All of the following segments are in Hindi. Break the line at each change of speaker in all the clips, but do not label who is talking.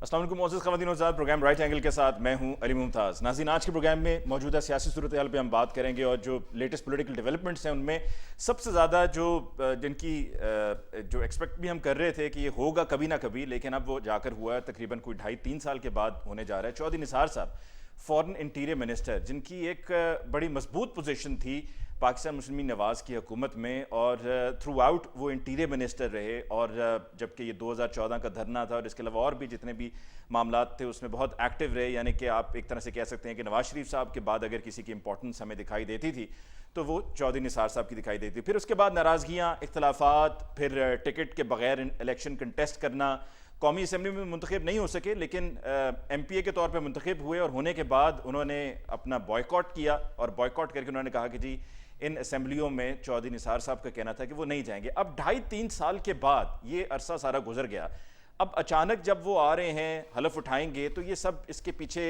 अस्सलाम वालेकुम मोअज़्ज़ज़ ख़वातीन व हज़रात, प्रोग्राम राइट एंगल के साथ मैं हूं अली मुमताज़। नाज़रीन, आज के प्रोग्राम में मौजूदा सियासी सूरत हाल पे हम बात करेंगे और जो लेटेस्ट पॉलिटिकल डेवलपमेंट्स हैं उनमें सबसे ज़्यादा जो जिनकी जो एक्सपेक्ट भी हम कर रहे थे कि ये होगा कभी ना कभी, लेकिन अब वो जाकर हुआ है तकरीबन कोई 2.5-3 साल के बाद होने जा रहा है। चौधरी निसार साहब, फॉरेन इंटीरियर मिनिस्टर, जिनकी एक बड़ी मजबूत पोजीशन थी पाकिस्तान मुस्लिम नवाज़ की हुकूमत में, और थ्रू आउट वो इंटीरियर मिनिस्टर रहे। और जबकि ये 2014 का धरना था और इसके अलावा और भी जितने भी मामला थे उसमें बहुत एक्टिव रहे। यानी कि आप एक तरह से कह सकते हैं कि नवाज शरीफ साहब के बाद अगर किसी की इंपॉर्टेंस हमें दिखाई देती थी तो वो चौधरी निसार साहब की दिखाई देती। फिर उसके बाद नाराज़गियाँ, इख्तलाफात, फिर टिकट के बगैर इलेक्शन कंटेस्ट करना, कौमी असम्बली में मुंतखब नहीं हो सके लेकिन MPA के तौर पर मुंतखब हुए, और होने के बाद उन्होंने अपना बॉयकॉट किया और बॉयकॉट करके उन्होंने कहा कि जी इन असम्बलियों में चौधरी निसार साहब का कहना था कि वो नहीं जाएंगे। अब 2.5-3 साल के बाद ये अरसा सारा गुजर गया, अब अचानक जब वो आ रहे हैं, हलफ उठाएंगे, तो ये सब इसके पीछे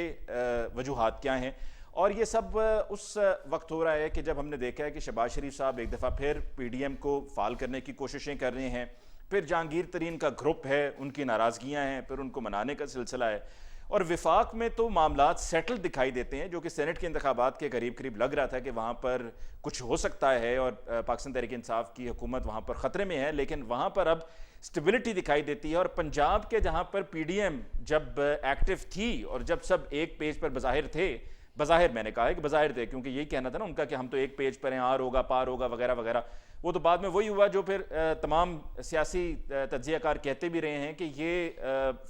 वजूहात क्या हैं? और ये सब उस वक्त हो रहा है कि जब हमने देखा है कि शहबाज शरीफ साहब एक दफ़ा फिर PDM को फाल करने की कोशिशें कर रहे हैं, फिर जहांगीर तरीन का ग्रुप है, उनकी नाराज़गियाँ हैं, फिर उनको मनाने का सिलसिला है, और विफाक में तो मामला सेटल दिखाई देते हैं, जो कि सेनेट के इंतखाबात के करीब करीब लग रहा था कि वहाँ पर कुछ हो सकता है और पाकिस्तान तहरीक इंसाफ की हुकूमत वहाँ पर ख़तरे में है। लेकिन वहाँ पर अब स्टेबिलिटी दिखाई देती है, और पंजाब के जहाँ पर PDM जब एक्टिव थी और जब सब एक पेज पर बज़ाहिर थे, बज़ाहिर मैंने कहा है कि बज़ाहिर थे क्योंकि यही कहना था ना उनका कि हम तो एक पेज पर हैं, आर होगा पार होगा वगैरह वगैरह, वो तो बाद में वही हुआ जो फिर तमाम सियासी तज्ज़ियाकार कहते भी रहे हैं कि ये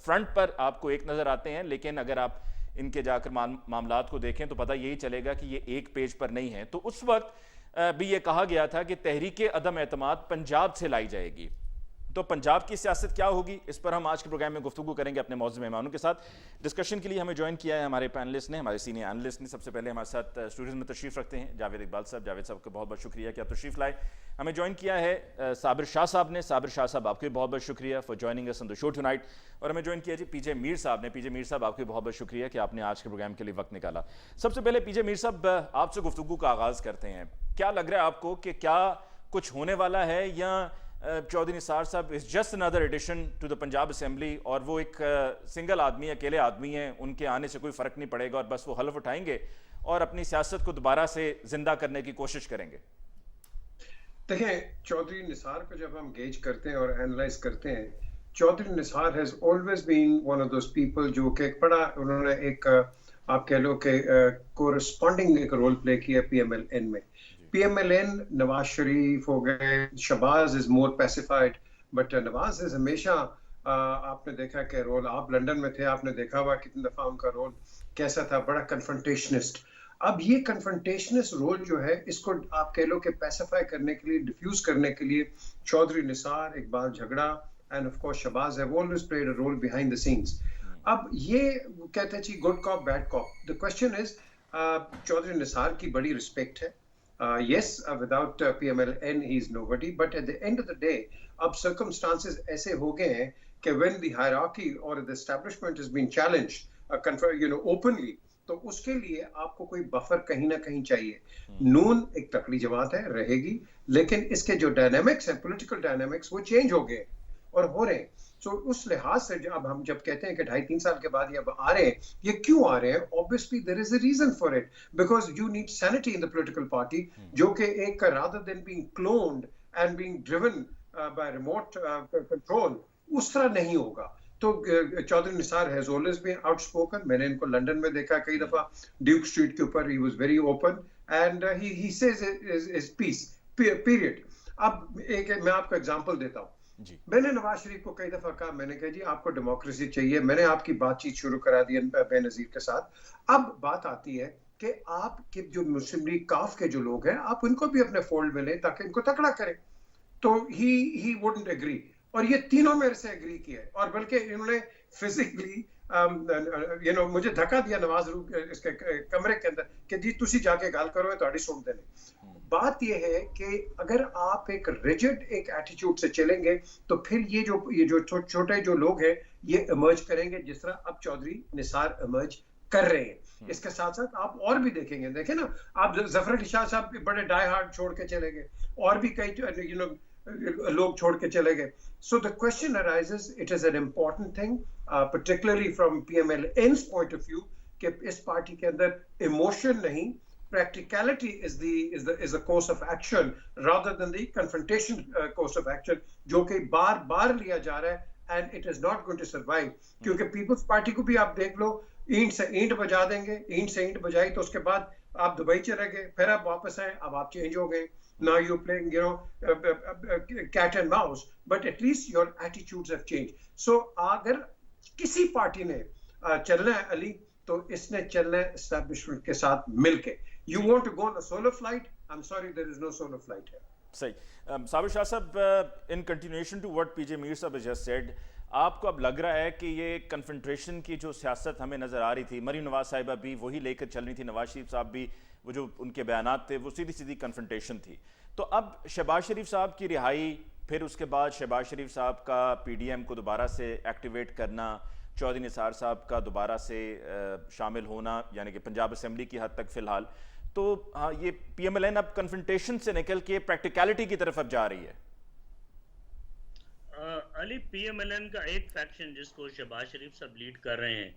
फ्रंट पर आपको एक नज़र आते हैं, लेकिन अगर आप इनके जाकर मामलात को देखें तो पता यही चलेगा कि ये एक पेज पर नहीं है। तो उस वक्त भी ये कहा गया था कि तहरीक अदम एतमाद पंजाब से लाई जाएगी। तो पंजाब की सियासत क्या होगी, इस पर हम आज के प्रोग्राम में गुफ्तगू करेंगे अपने मौजूद मेहमानों के साथ। डिस्कशन के लिए हमें ज्वाइन किया है हमारे पैनलिस्ट ने, हमारे सीनियर एनालिस्ट ने। सबसे पहले हमारे साथ स्टूडियो में तशरीफ़ रखते हैं जावेद इकबाल साहब। जावेद साहब का बहुत बहुत शुक्रिया कि आप तशरीफ़ लाए। हमें ज्वाइन किया है साबिर शाह साहब ने। साबिर शाह साहब, आपको बहुत बहुत शुक्रिया for joining us on the show tonight. और हमें ज्वाइन किया जी PJ मीर साहब ने। PJ मीर साहब, आपको बहुत बहुत शुक्रिया कि आपने आज के प्रोग्राम के लिए वक्त निकाला। सबसे पहले PJ मीर साहब, आपसे गुफ्तगू का आगाज़ करते हैं। क्या लग रहा है आपको कि क्या कुछ होने वाला है, या Chaudhry Nisar sahab is just another addition to the Punjab assembly, और वो एक सिंगल आदमी, अकेले आदमी हैं, उनके आने से कोई फ़र्क नहीं पड़ेगा और बस वो हलफ उठाएंगे और अपनी सियासत को दोबारा से जिंदा करने की कोशिश करेंगे?
देखें, चौधरी निसार को जब हम गेज करते हैं और एनालाइज करते हैं, Chaudhry Nisar has always been one of those people जो कि एक बड़ा उन्होंने एक आप कह लो कि कोरस्पॉन्डिंग एक रोल प्ले किया PMLN में। PMLN नवाज शरीफ हो गए, Shahbaz is more pacified, but Nawaz is हमेशा आपने देखा कि रोल, आप लंदन में थे, आपने देखा हुआ कितनी दफा उनका रोल कैसा था, बड़ा कन्फ्रंटेशनिस्ट। अब ये कन्फ्रंटेशनिस्ट रोल जो है, इसको आप कह लो कि पैसिफाई करने के लिए, डिफ्यूज करने के लिए चौधरी निसार, इकबाल झगड़ा and of course Shahbaz have always played a role behind the scenes. अब ये कहते हैं जी good cop bad cop. The question is, Chaudhry Nisar की बड़ी रिस्पेक्ट है। Yes, without PMLN he is nobody, but at the end of the day अब circumstances ऐसे हो गए हैं कि when the hierarchy or the establishment has been challenged openly, तो उसके लिए आपको कोई बफर कहीं ना कहीं चाहिए। नून एक तकड़ी जमात है, रहेगी, लेकिन इसके जो डायनामिक्स हैं, पॉलिटिकल डायनामिक्स, वो चेंज हो गए और हो रहे हैं। तो उस लिहाज से अब हम जब कहते हैं कि 2.5-3 साल के बाद ये अब आ रहे हैं, ये क्यों आ रहे हैं? Obviously there is a reason for it, because you need sanity in the political party, जो कि एक rather than being cloned and being driven by remote control, उस तरह नहीं होगा। तो Chaudhry Nisar has always been outspoken. मैंने इनको लंदन में देखा कई दफा, ड्यूक स्ट्रीट के ऊपर, he was very open and he says is peace period. अब एक मैं आपको एग्जांपल देता हूं। मैंने नवाज शरीफ को कई दफा कहा, मैंने कहा जी आपको डेमोक्रेसी चाहिए, मैंने आपकी बातचीत शुरू करा दी बेनजीर के साथ। अब बात आती है कि आपके जो मुस्लिम लीग काफ के जो लोग हैं, आप उनको भी अपने फोल्ड में लें ताकि इनको तकड़ा करें। तो ही वुडंट एग्री, और ये तीनों मेरे से एग्री किया, और बल्कि इन्होंने फिजिकली मुझे धक्का दिया नवाज इसके कमरे के अंदर कि जी तुसी जाके गल करो, तुहाडी सुन देने। बात यह है कि अगर आप एक रिजिड एक एटीट्यूड से चलेंगे तो फिर ये जो छोटे जो लोग हैं ये इमर्ज करेंगे, जिस तरह अब चौधरी निसार इमर्ज कर रहे हैं। इसके साथ साथ आप और भी देखेंगे, देखें ना, आप जफर अली शाह साहब बड़े डाई हार्ड छोड़ के चले गए, और भी कई लोग छोड़ के चले गए. So the question arises, it is an important thing, particularly from PMLN's point of view, कि इस पार्टी के अंदर emotion नहीं, practicality is the course of action rather than the confrontation course of action, जो कि बार बार लिया जा रहा है, and it is not going to survive. क्योंकि पीपल्स पार्टी को भी आप देख लो, ईंट से ईंट बजा देंगे, ईंट से ईंट बजाई तो उसके बाद आप दुबई चले गए, फिर आप वापस आए, अब आप चेंज हो गए. Now you're playing, cat and mouse, but at least your attitudes have changed. So अगर किसी पार्टी ने चलना है अली, तो इसने चलना है establishment के साथ मिलके. You want to go on a solo flight? I'm sorry, there is no solo flight here.
सही. साबिर शाह साहब, in continuation to what PJ Mir साहब has just said, आपको अब लग रहा है कि ये कन्फ्रंट्रेशन की जो सियासत हमें नज़र आ रही थी, मरीम नवाज साहिबा भी वही लेकर चल रही थी, नवाज शरीफ साहब भी वो जो उनके बयानात थे वो सीधी सीधी कन्फ्रंटेशन थी. तो अब शहबाज शरीफ साहब की रिहाई, फिर उसके बाद शहबाज शरीफ साहब का PDM को दोबारा से एक्टिवेट करना, चौधरी निसार साहब का दोबारा से शामिल होना, यानी कि पंजाब असेंबली की हद तक फ़िलहाल, तो हाँ, ये PMLN अब कन्फ्रंटेशन से निकल के प्रैक्टिकलिटी की तरफ अब जा रही है.
अली, PMLN का एक फैक्शन जिसको शहबाज शरीफ साहब लीड कर रहे हैं,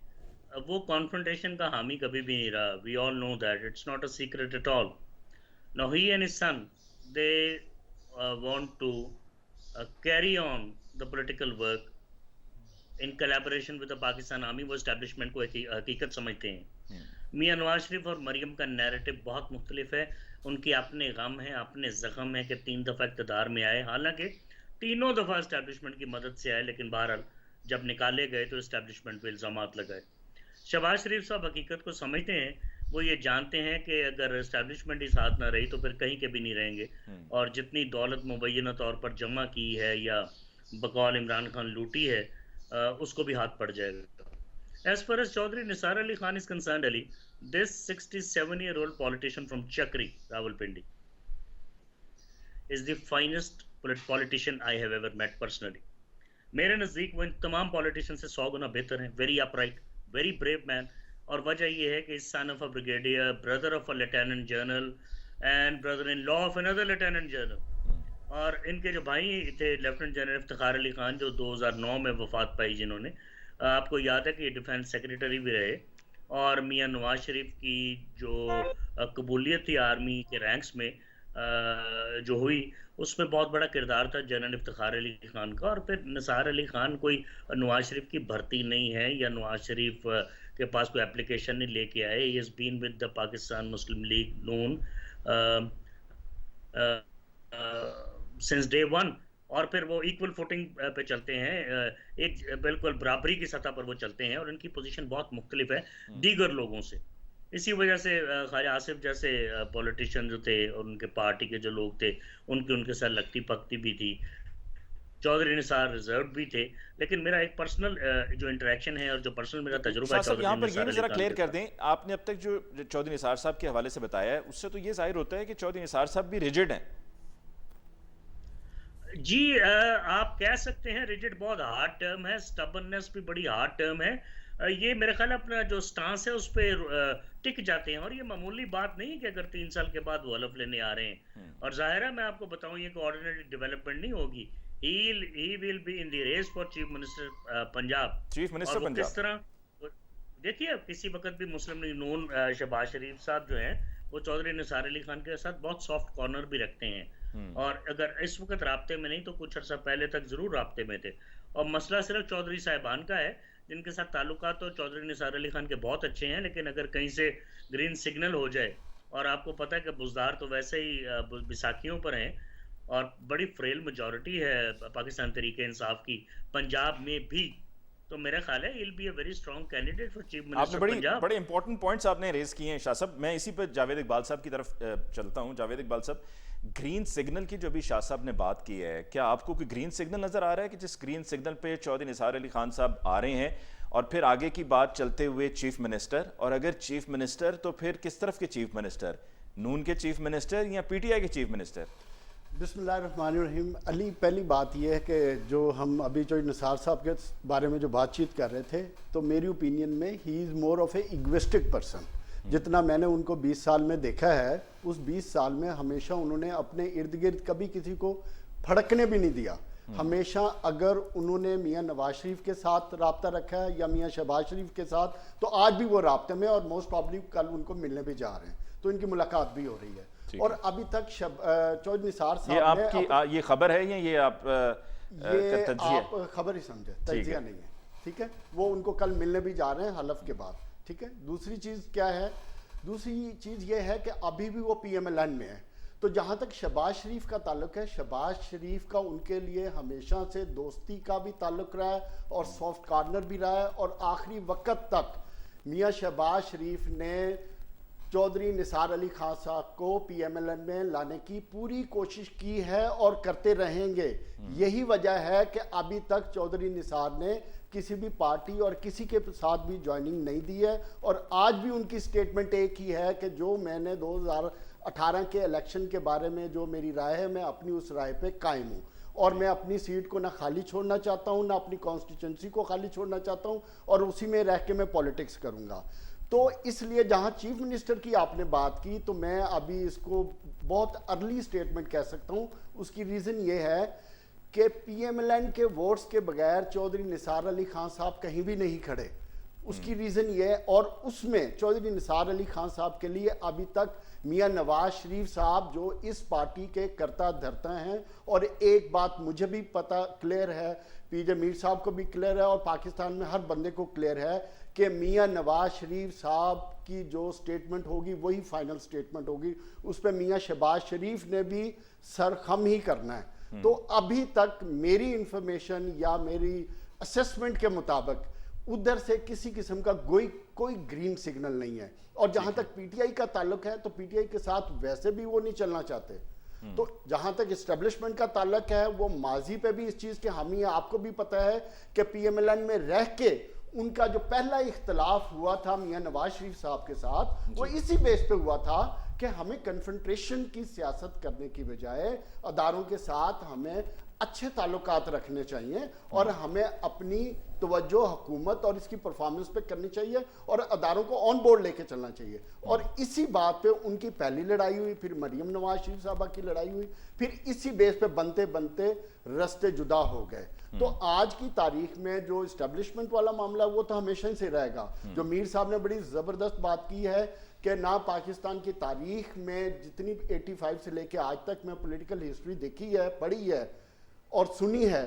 वो कॉन्फ्रंटेशन का हामी कभी भी नहीं रहा. We all know that, it's not a secret at all. Now he and his son, they want to carry on the political work in collaboration with the Pakistan Army. वो establishment को हकीकत समझते हैं. मियां नवाज शरीफ और मरियम का नैरेटिव बहुत मुख्तलिफ है. उनके अपने गम है, अपने जख्म है कि 3 दफ़ा इक़्तिदार में आए, हालांकि तीनों दफ़ा इस्टेब्लिशमेंट की मदद से आए, लेकिन बहरहाल जब निकाले गए तो इस्टेब्लिशमेंट पे इल्ज़ामात लगाए. शहबाज शरीफ साहब हकीकत को समझते हैं. वो ये जानते हैं कि अगर इस्टेब्लिशमेंट ही साथ ना रही तो फिर कहीं के भी नहीं रहेंगे, और जितनी दौलत मुबैना तौर पर जमा की है या बकौल इमरान खान लूटी है, उसको भी हाथ पड़ जाएगा. As far as Chaudhry Nisar Ali Khan is concerned, Ali, this 67-year-old politician from Chakri, Rawalpindi, is the finest politician I have ever met personally. मेरे नज़दीक वो इन तमाम पॉलिटिशियन से 100 गुना बेहतर हैं. Very upright, very brave man. और वजह ये है कि son of a brigadier, brother of a lieutenant general and brother in law of another lieutenant general. और इनके जो भाई थे लेफ्टिनेंट जनरल इफ्तिखार अली खान, जो 2009 में वफात पाई, जिन्होंने, आपको याद है कि डिफेंस सेक्रेटरी भी रहे. और मियां नवाज शरीफ की जो कबूलियत थी आर्मी के रैंक्स में जो हुई, उसमें बहुत बड़ा किरदार था जनरल इफ्तिखार अली खान का. और फिर निसार अली खान कोई नवाज शरीफ की भर्ती नहीं है, या नवाज शरीफ के पास कोई एप्लीकेशन नहीं लेके आए. He has been with the Pakistan Muslim league Noon since day one. और फिर वो इक्वल फुटिंग पे चलते हैं, एक बिल्कुल बराबरी की सतह पर वो चलते हैं, और इनकी पोजीशन बहुत मुख्तलिफ है दीगर लोगों से. इसी वजह से ख्वाजा आसिफ जैसे पॉलिटिशियन जो थे और उनके पार्टी के जो लोग थे, उनके साथ लगती पकती भी थी. चौधरी निसार रिजर्व भी थे. लेकिन मेरा एक पर्सनल जो इंटरेक्शन है और जो पर्सनल मेरा तजुर्बा है,
यहाँ पर ये भी जरा क्लियर कर दें, आपने अब तक जो चौधरी निसार साहब के हवाले से बताया है, उससे तो ये जाहिर होता है कि चौधरी निसार साहब भी रिजिड हैं.
जी, आप कह सकते हैं रिजिड बहुत हार्ड टर्म है, स्टबर्ननेस भी बड़ी हार्ड टर्म है. ये मेरे ख्याल अपना जो स्टांस है उस पर टिक जाते हैं, और ये मामूली बात नहीं है कि अगर 3 साल के बाद वो हलफ लेने आ रहे हैं. और जाहिर है, मैं आपको बताऊं, ये कोई ऑर्डिनरी डेवलपमेंट नहीं होगी. he will be in the race for chief minister Punjab.
Chief minister Punjab
किस तरह, देखिए, किसी वक्त भी मुस्लिम लीग नून शहबाज शरीफ साहब जो हैं, वो चौधरी निसार अली खान के साथ बहुत सॉफ्ट कॉर्नर भी रखते हैं. और अगर इस वक्त राब्ते में नहीं तो कुछ अर्सा पहले तक जरूर राब्ते में थे. और मसला सिर्फ चौधरी साहिबान का है, जिनके साथ ताल्लुकात तो चौधरी निसार अली खान के बहुत अच्छे हैं, लेकिन अगर कहीं से ग्रीन सिग्नल हो जाए, और आपको पता है कि बुजदार तो वैसे ही बिसाखियों पर हैं, और बड़ी फ्रेल मेजॉरिटी है पाकिस्तान तरीके इंसाफ की पंजाब में भी, तो मेरा ख्याल है he'll be a very strong candidate for chief minister Punjab.
बड़े इंपॉर्टेंट पॉइंट्स आपने रेज किए हैं शाह साहब. मैं इसी पर जावेद इकबाल साहब की तरफ चलता हूं. जावेद इकबाल साहब, ग्रीन सिग्नल की जो भी शाह साहब ने बात की है, क्या आपको कोई ग्रीन सिग्नल नजर आ रहा है कि जिस ग्रीन सिग्नल पे चौधरी निसार अली खान साहब आ रहे हैं, और फिर आगे की बात चलते हुए चीफ मिनिस्टर, और अगर चीफ मिनिस्टर तो फिर किस तरफ के चीफ मिनिस्टर, नून के चीफ मिनिस्टर या PTI के चीफ मिनिस्टर?
बिस्मिल्लाहिर्रहमानिर्रहीम. अली, पहली बात यह है कि जो हम अभी जो निसार साहब के बारे में जो बातचीत कर रहे थे, तो मेरी ओपिनियन में he is more of A egoistic person. जितना मैंने उनको 20 साल में देखा है, उस 20 साल में हमेशा उन्होंने अपने इर्द गिर्द कभी किसी को फड़कने भी नहीं दिया। हमेशा अगर उन्होंने मियां नवाज शरीफ के साथ राब्ता रखा है या मियां शहबाज शरीफ के साथ, तो आज भी वो राब्ते में, और मोस्ट प्रॉब्ली कल उनको मिलने भी जा रहे हैं, तो इनकी मुलाकात भी हो रही है। और अभी तक चौधरी निसार साहब
ये आपकी ये खबर है या ये आप
ये आप खबर ही समझे, तजिया नहीं है, ठीक है। वो उनको कल मिलने भी जा रहे हैं हलफ के बाद, ठीक है। दूसरी चीज़ क्या है, दूसरी चीज़ ये है कि अभी भी वो PMLN में है। तो जहाँ तक शहबाज शरीफ का ताल्लुक है, शहबाज शरीफ का उनके लिए हमेशा से दोस्ती का भी ताल्लुक रहा है और सॉफ्ट कॉर्नर भी रहा है, और आखिरी वक्त तक मियाँ शहबाज शरीफ ने चौधरी निसार अली खान साहब को PMLN में लाने की पूरी कोशिश की है और करते रहेंगे। यही वजह है कि अभी तक चौधरी निसार ने किसी भी पार्टी और किसी के साथ भी ज्वाइनिंग नहीं दी है, और आज भी उनकी स्टेटमेंट एक ही है कि जो मैंने 2018 के इलेक्शन के बारे में जो मेरी राय है, मैं अपनी उस राय पे कायम हूँ, और मैं अपनी सीट को ना खाली छोड़ना चाहता हूँ, ना अपनी कॉन्स्टिट्यूंसी को खाली छोड़ना चाहता हूँ, और उसी में रह के मैं पॉलिटिक्स करूँगा। तो इसलिए जहाँ चीफ मिनिस्टर की आपने बात की, तो मैं अभी इसको बहुत अर्ली स्टेटमेंट कह सकता हूँ। उसकी रीज़न ये है कि PMLN के वोट्स के बगैर चौधरी निसार अली खान साहब कहीं भी नहीं खड़े। उसकी रीज़न ये है, और उसमें चौधरी निसार अली खान साहब के लिए अभी तक मियां नवाज शरीफ साहब जो इस पार्टी के कर्ता धर्ता हैं, और एक बात मुझे भी पता क्लियर है, PJ मीर साहब को भी क्लियर है, और पाकिस्तान में हर बंदे को क्लियर है कि मियां नवाज शरीफ साहब की जो स्टेटमेंट होगी वही फाइनल स्टेटमेंट होगी। उस पर मियां शहबाज शरीफ ने भी सरखम ही करना है। तो अभी तक मेरी इंफॉर्मेशन या मेरी असेसमेंट के मुताबिक उधर से किसी किस्म का कोई ग्रीन सिग्नल नहीं है। और जहां तक PTI का ताल्लुक है, तो PTI के साथ वैसे भी वो नहीं चलना चाहते। तो जहां तक इस्टेब्लिशमेंट का ताल्लुक है, वो माजी पे भी इस चीज के हामी है। आपको भी पता है कि PMLN में रह के उनका जो पहला इख्तलाफ हुआ था मियां नवाज शरीफ साहब के साथ, वो इसी बेस पे हुआ था कि हमें कन्फ्रंटेशन की सियासत करने की बजाय अदारों के साथ हमें अच्छे ताल्लुकात रखने चाहिए, और हमें अपनी तवज्जो हुकूमत और इसकी परफॉर्मेंस पे करनी चाहिए, और अदारों को ऑन बोर्ड लेके चलना चाहिए। और इसी बात पे उनकी पहली लड़ाई हुई, फिर मरियम नवाज शरीफ साहबा की लड़ाई हुई, फिर इसी बेस पे बनते बनते रास्ते जुदा हो गए। तो आज की तारीख में जो इस्टेब्लिशमेंट वाला मामला है, वो तो हमेशा से रहेगा। जो मीर साहब ने बड़ी ज़बरदस्त बात की है कि ना पाकिस्तान की तारीख में जितनी 85 से लेके आज तक मैं पॉलिटिकल हिस्ट्री देखी है, पढ़ी है और सुनी है,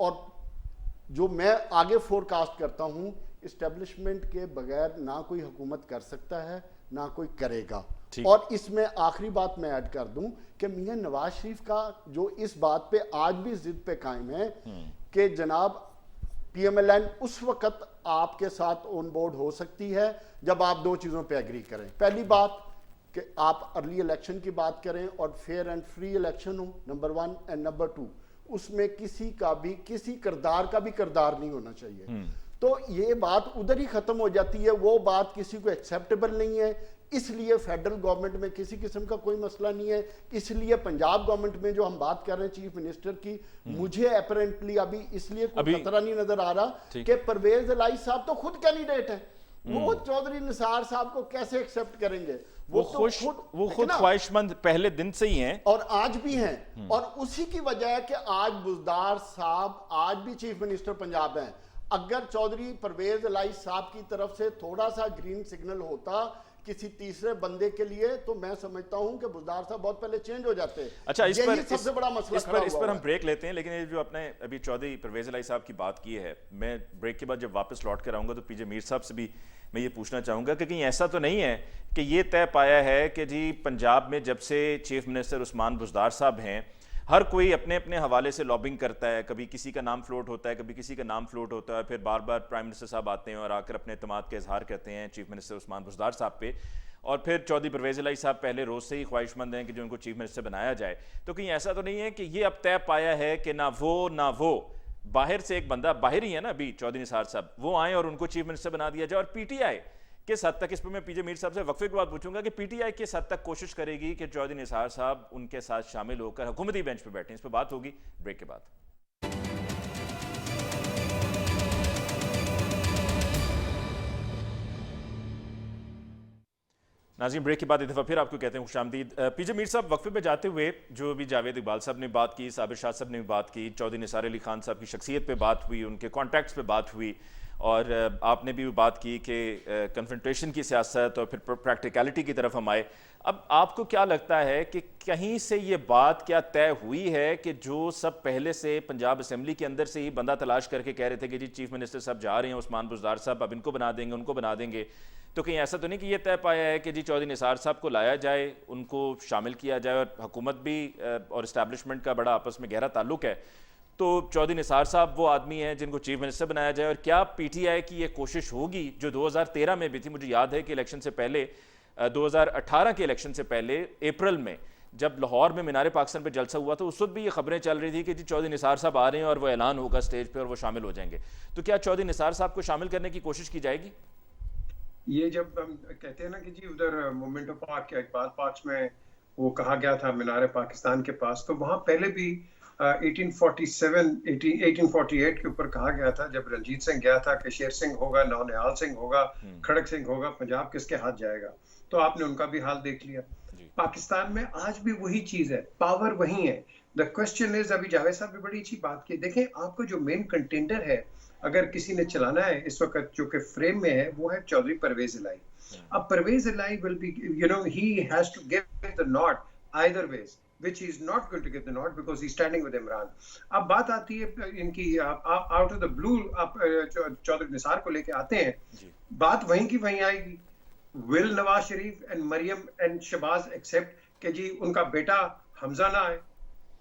और जो मैं आगे फोरकास्ट करता हूं, इस्टेब्लिशमेंट के बगैर ना कोई हुकूमत कर सकता है, ना कोई करेगा। और इसमें आखिरी बात मैं ऐड कर दूं कि मियां नवाज शरीफ का जो इस बात पे आज भी जिद पे कायम है कि जनाब PMLN उस वक्त आपके साथ ऑन बोर्ड हो सकती है जब आप दो चीज़ों पे एग्री करें। पहली बात कि आप अर्ली इलेक्शन की बात करें और फेयर एंड फ्री इलेक्शन हो, नंबर 1, एंड नंबर 2 उसमें किसी किरदार का भी किरदार नहीं होना चाहिए। तो ये बात उधर ही खत्म हो जाती है, वो बात किसी को एक्सेप्टेबल नहीं है। इसलिए फेडरल गवर्नमेंट में किसी किस्म का कोई मसला नहीं है। इसलिए पंजाब गवर्नमेंट में जो हम बात कर रहे हैं चीफ मिनिस्टर की, मुझे अपेरेंटली अभी इसलिए कोई खतरा नहीं नजर आ रहा कि परवेज इलाही साहब तो खुद कैंडिडेट है, वो चौधरी निसार साहब को कैसे एक्सेप्ट करेंगे? वो खुद
ख्वाहिशमंद पहले दिन से ही हैं
और आज भी हैं। और उसी की वजह है कि आज बुज़दार साहब आज भी चीफ मिनिस्टर पंजाब हैं। अगर चौधरी परवेज इलाही साहब की तरफ से थोड़ा सा ग्रीन सिग्नल होता किसी तीसरे बंदे के लिए, तो मैं समझता हूं कि बुज़दार साहब बहुत पहले चेंज हो जाते।
अच्छा, इस पर
सबसे बड़ा मसला
इस पर हम ब्रेक लेते हैं। लेकिन ये जो आपने अभी चौधरी परवेज इलाही साहब की बात की है, मैं ब्रेक के बाद जब वापस लौट कर आऊंगा तो PJ मीर साहब से भी मैं ये पूछना चाहूँगा कि कहीं ऐसा तो नहीं है कि ये तय पाया है कि जी पंजाब में जब से चीफ मिनिस्टर उस्मान बुज़दार साहब हैं, हर कोई अपने अपने हवाले से लॉबिंग करता है, कभी किसी का नाम फ्लोट होता है, कभी किसी का नाम फ्लोट होता है, फिर बार बार प्राइम मिनिस्टर साहब आते हैं और आकर अपने एतमाद का इजहार करते हैं चीफ मिनिस्टर उस्मान बुज़दार साहब पे, और फिर चौधरी परवेज इलाही साहब पहले रोज़ से ही ख्वाहिशमंद हैं कि जो उनको चीफ मिनिस्टर बनाया जाए। तो कहीं ऐसा तो नहीं है कि ये अब तय पाया है कि ना वो बाहर से एक बंदा, बाहर ही है ना अभी चौधरी निसार साहब, वो आए और उनको चीफ मिनिस्टर बना दिया जाए, और PTI किस हद तक, इस पर मैं PJ मीर साहब से वक्फे के बाद पूछूंगा कि PTI किस हद तक कोशिश करेगी कि चौधरी निसार साहब उनके साथ शामिल होकर हुकूमती बेंच पर बैठें? इस पर बात होगी ब्रेक के बाद। नाज़रीन, ब्रेक के बाद एक दफ़ा फिर आपको कहते हैं खुशामदीद। पीजे मीर साहब, वक्फे पे जाते हुए जो भी जावेद इकबाल साहब ने बात की, साबिर शाह साहब ने भी बात की, चौधरी निसार अली खान साहब की शख्सियत पे बात हुई, उनके कॉन्टैक्ट्स पे बात हुई, और आपने भी बात की कि कन्फ्रंटेशन की सियासत और फिर प्रैक्टिकलिटी की तरफ हम आए। अब आपको क्या लगता है कि कहीं से ये बात क्या तय हुई है कि जो सब पहले से पंजाब असम्बली के अंदर से ही बंदा तलाश करके कह रहे थे कि जी चीफ मिनिस्टर साहब जा रहे हैं, उस्मान बुज़दार साहब, अब इनको बना देंगे, उनको बना देंगे, तो कहीं ऐसा तो नहीं कि ये तय पाया है कि जी चौधरी निसार साहब को लाया जाए, उनको शामिल किया जाए, और हुकूमत भी और इस्टेब्लिशमेंट का बड़ा आपस में गहरा ताल्लुक है, तो चौधरी निसार साहब वो आदमी हैं जिनको चीफ मिनिस्टर बनाया जाए? और क्या पीटीआई की ये कोशिश होगी जो 2013 में भी थी? मुझे याद है कि इलेक्शन से पहले 2018 के इलेक्शन से पहले अप्रैल में जब लाहौर में मीनार पाकिस्तान पे जलसा हुआ तो उस वक्त भी ये खबरें चल रही थी कि जी चौधरी निसार साहब आ रहे हैं और वो ऐलान होगा स्टेज पे और वो शामिल हो जाएंगे। तो क्या चौधरी निसार साहब को शामिल करने की कोशिश की जाएगी?
ये जब हम कहते हैं ना कि जी उधर मोमेंटो पार्क या इकबाल पार्क में वो कहा गया था मीनार पाकिस्तान के पास, तो वहां पहले भी 1848 के ऊपर कहा गया था, जब रंजीत सिंह गया था कि शेर सिंह होगा, नौनिहाल सिंह होगा, खड़क सिंह होगा, पंजाब किसके हाथ जाएगा। तो आपने उनका भी हाल देख लिया। पाकिस्तान में आज भी वही चीज है, पावर वही है। द क्वेश्चन इज, अभी जावेद साहब भी बड़ी अच्छी बात की, देखें आपको जो मेन कंटेंडर है अगर किसी ने चलाना है इस वक्त जो कि फ्रेम में है, वो है चौधरी परवेज इलाही। अब Pervaiz Elahi will be, you know, he has to give the nod either ways, which he is not going to give the nod because he's standing with Imran. अब बात आती है इनकी आउट ऑफ द ब्लू, आप चौधरी निसार को लेके आते हैं, बात वहीं की वहीं आएगी। Will Nawaz Sharif and Maryam and Shahbaz accept कि जी उनका बेटा हमजा ना आए?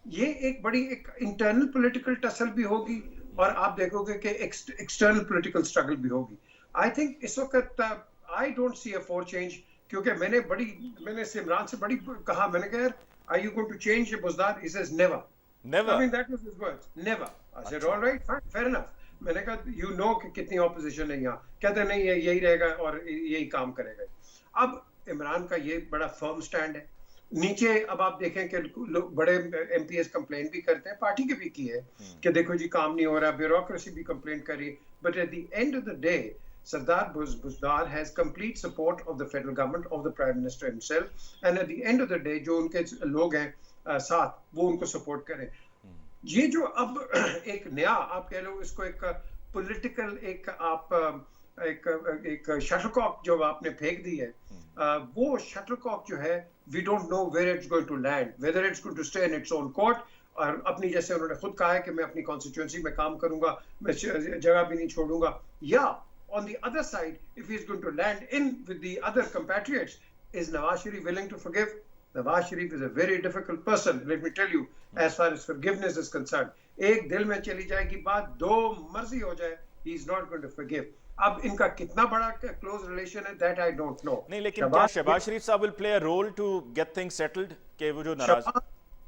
ये एक बड़ी एक इंटरनल पॉलिटिकल टसल भी होगी और आप देखोगे कि एक्सटर्नल पॉलिटिकल स्ट्रगल भी होगी। आई थिंक इस वक्त I don't see a for change, क्योंकि मैंने इमरान से बड़ी कहा, मैंने कहा are you going to change Buzdar? He says never.
Never.
I mean that was his words. Never. I said all right, fine, fair enough. मैंने कहा you know कि कितनी opposition है यहाँ, कहते नहीं है यही रहेगा और यही काम करेगा। अब इमरान का ये बड़ा firm stand है। नीचे अब आप देखें कि बड़े MPs कंप्लेन भी करते हैं, पार्टी के भी की है कि देखो जी काम नहीं हो रहा, ब्यूरोक्रेसी भी कंप्लेन करी, but at the end of the day Sardar Buzdar has complete support of the federal government, of the Prime Minister himself, and at the end of the day, जो उनके लोग हैं साथ, वो उनको support करें। ये जो अब एक नया आप कह लो इसको एक political एक shuttlecock जो आपने फेंक दी है, वो shuttlecock जो है, we don't know where it's going to land, whether it's going to stay in its own court, और अपनी जैसे उन्होंने खुद कहा है कि मैं अपनी constituency में काम करूंगा, मैं जगह भी नहीं छोड़ूंगा, या on the other side, if he's going to land in with the other compatriots, is Nawaz Sharif willing to forgive? Nawaz Sharif is a very difficult person, let me tell you, as far as forgiveness is concerned. एक दिल में चली जाएगी बात, दो मर्जी हो जाए, he is not going to forgive. अब इनका कितना बड़ा close relation है, that I don't know.
नहीं, लेकिन क्या शहबाज शरीफ साहब will play a role to get things settled? कि वो जो नाराज